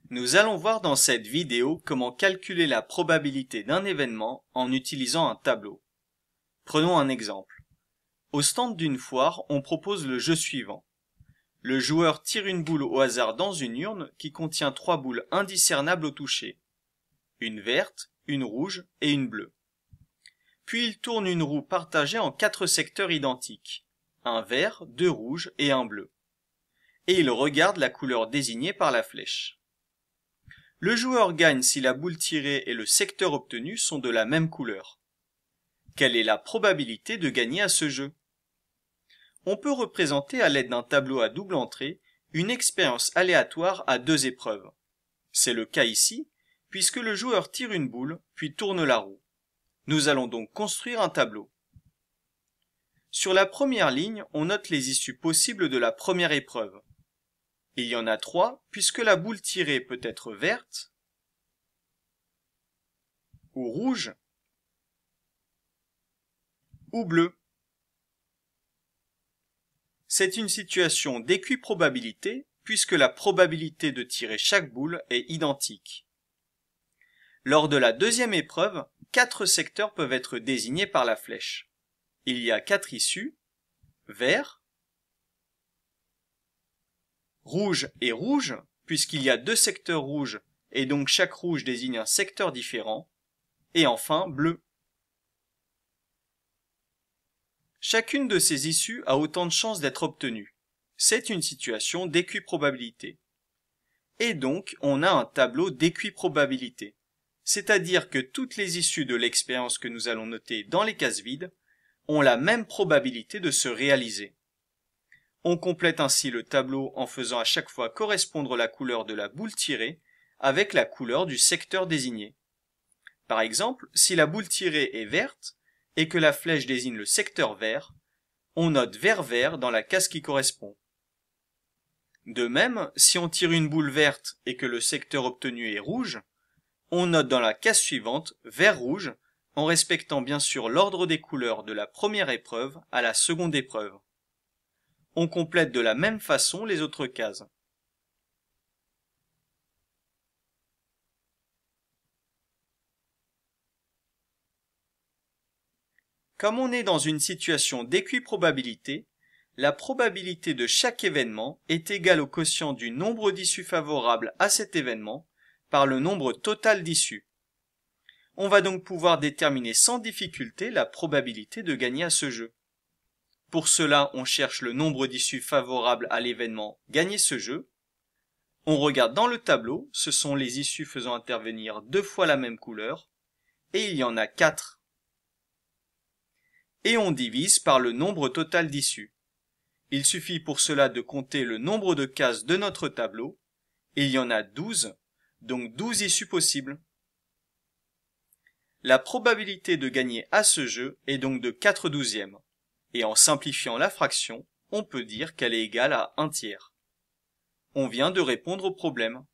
Nous allons voir dans cette vidéo comment calculer la probabilité d'un événement en utilisant un tableau. Prenons un exemple. Au stand d'une foire, on propose le jeu suivant. Le joueur tire une boule au hasard dans une urne qui contient 3 boules indiscernables au toucher. Une verte, une rouge et une bleue. Puis il tourne une roue partagée en 4 secteurs identiques. Un vert, 2 rouges et un bleu. Et il regarde la couleur désignée par la flèche. Le joueur gagne si la boule tirée et le secteur obtenu sont de la même couleur. Quelle est la probabilité de gagner à ce jeu? On peut représenter à l'aide d'un tableau à double entrée une expérience aléatoire à 2 épreuves. C'est le cas ici, puisque le joueur tire une boule, puis tourne la roue. Nous allons donc construire un tableau. Sur la première ligne, on note les issues possibles de la première épreuve. Il y en a 3, puisque la boule tirée peut être verte, ou rouge, ou bleue. C'est une situation d'équiprobabilité, puisque la probabilité de tirer chaque boule est identique. Lors de la deuxième épreuve, 4 secteurs peuvent être désignés par la flèche. Il y a 4 issues, vert, rouge et rouge, puisqu'il y a 2 secteurs rouges et donc chaque rouge désigne un secteur différent, et enfin bleu. Chacune de ces issues a autant de chances d'être obtenue. C'est une situation d'équiprobabilité. Et donc, on a un tableau d'équiprobabilité, c'est-à-dire que toutes les issues de l'expérience que nous allons noter dans les cases vides ont la même probabilité de se réaliser. On complète ainsi le tableau en faisant à chaque fois correspondre la couleur de la boule tirée avec la couleur du secteur désigné. Par exemple, si la boule tirée est verte et que la flèche désigne le secteur vert, on note vert-vert dans la case qui correspond. De même, si on tire une boule verte et que le secteur obtenu est rouge, on note dans la case suivante vert-rouge en respectant bien sûr l'ordre des couleurs de la première épreuve à la seconde épreuve. On complète de la même façon les autres cases. Comme on est dans une situation d'équiprobabilité, la probabilité de chaque événement est égale au quotient du nombre d'issues favorables à cet événement par le nombre total d'issues. On va donc pouvoir déterminer sans difficulté la probabilité de gagner à ce jeu. Pour cela, on cherche le nombre d'issues favorables à l'événement gagner ce jeu. On regarde dans le tableau, ce sont les issues faisant intervenir 2 fois la même couleur, et il y en a 4. Et on divise par le nombre total d'issues. Il suffit pour cela de compter le nombre de cases de notre tableau. Il y en a 12, donc 12 issues possibles. La probabilité de gagner à ce jeu est donc de 4/12. Et en simplifiant la fraction, on peut dire qu'elle est égale à 1/3. On vient de répondre au problème.